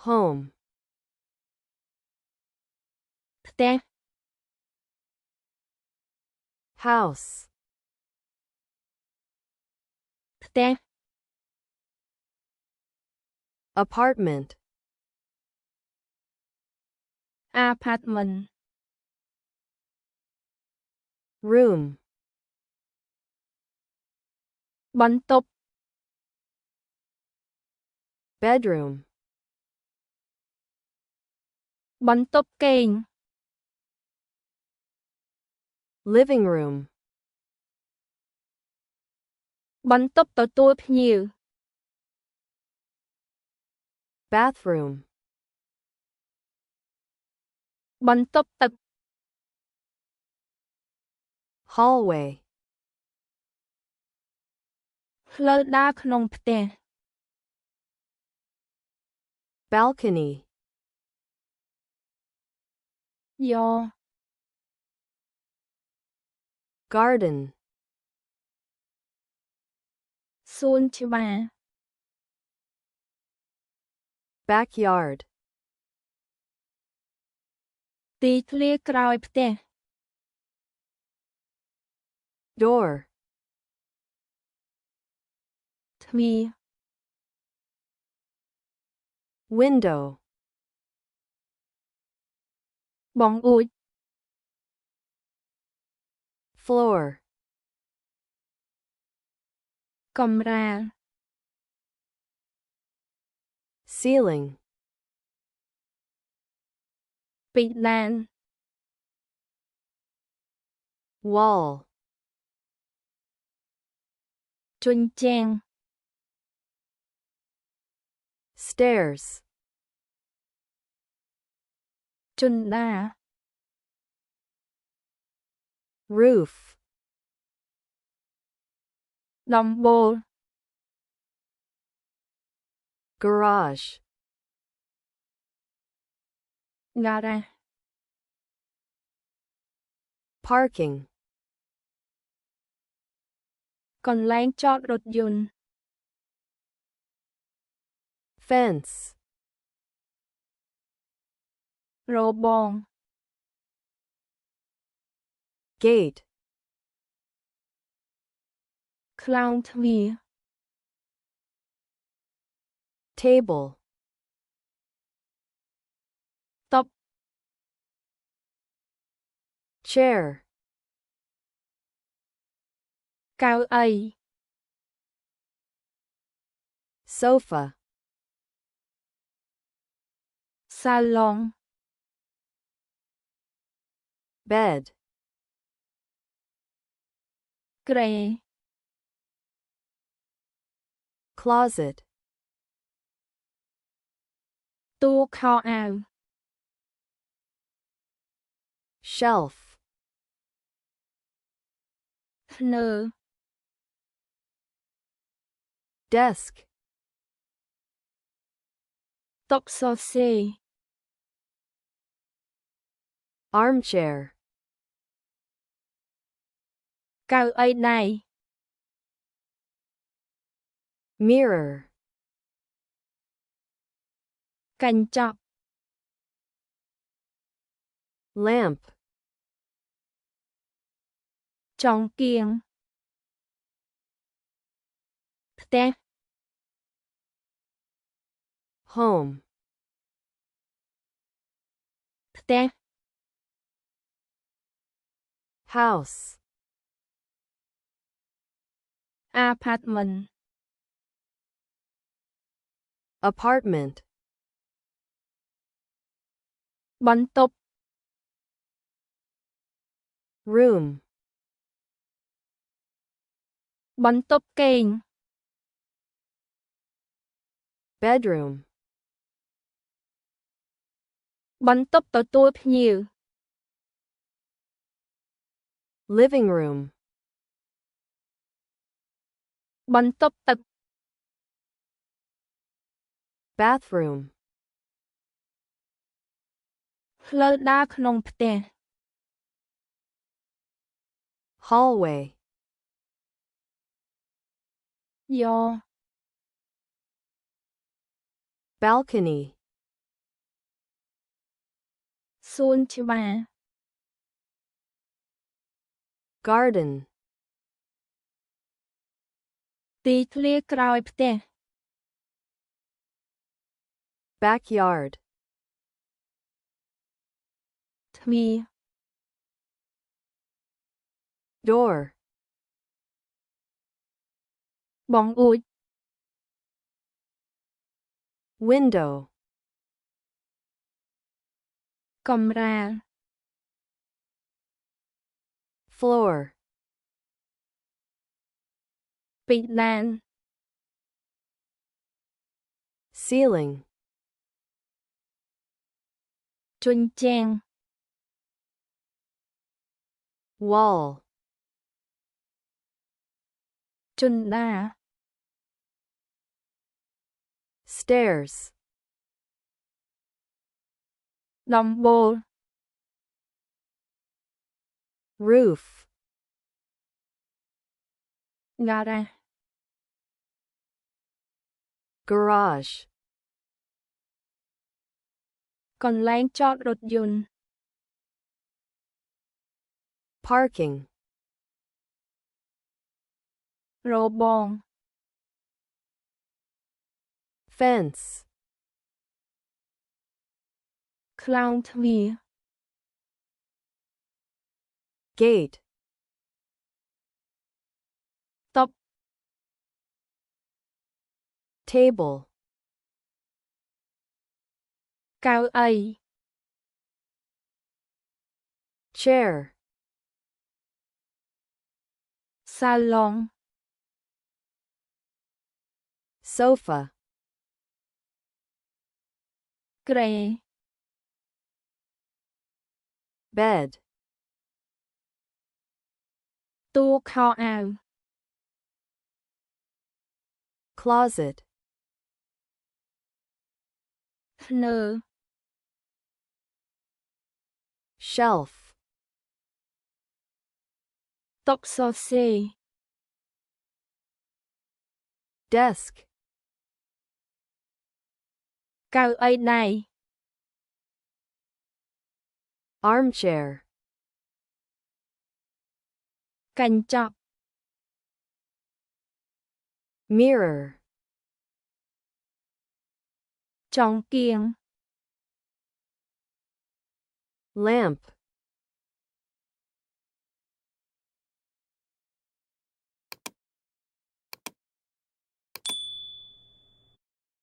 home ផ្ទះ house ផ្ទះ apartment apartment room បន្ទប់ bedroom បន្ទប់គេង living room បន្ទប់ទទួលភ្ញៀវ bathroom បន្ទប់ទឹក hallway ផ្លូវដើរក្នុងផ្ទះ balcony យ៉ garden សួនច្បារ backyard ទីធ្លាក្រោយផ្ទះ door ទ្វារ window បង្អួច floor កម្រាល ceiling ពិដាន wall ជញ្ជាំង stairs ជណ្ដាល roof ដំបូល garage ហ្គារ៉ាស parking កន្លែងចតរថយន្ត fence របង gate ខ្លោងទ្វារ table តុ chair កៅអី sofa សាឡុង bed ក្រេ closet ទូខោអាវ shelf ធ្នើ desk តុសរសេរ armchair កៅអីដៃ mirror កញ្ចក់ lamp ចង្គៀង ផ្ទះ home ផ្ទះ house apartment apartment បន្ទប់ room បន្ទប់គេង bedroom បន្ទប់ទទួលភ្ញៀវ living room បន្ទប់ទឹក bathroom ផ្លូវដើរក្នុងផ្ទះ hallway យ៉ balcony សួនច្បារ garden, ទីធ្លាក្រោយផ្ទះ backyard, ទ្វារ door, បង្អួច window, កំរាល floor, ពិដាន ceiling, ជញ្ជាំង wall, ជណ្ដារ stairs, ដំបូល roof, ហ្គារ៉ាស garage, កន្លែងចតរថយន្ត parking, របង fence, ខ្លោងទ្វារ gate, តុ table, កៅអី chair, សាឡុង sofa, ក្រេ bed, តួខោអាវ closet, ធ្នើ shelf, តុសរសេរ desk, កៅអីដៃ armchair, កញ្ចក់ mirror, ចង្កៀង lamp,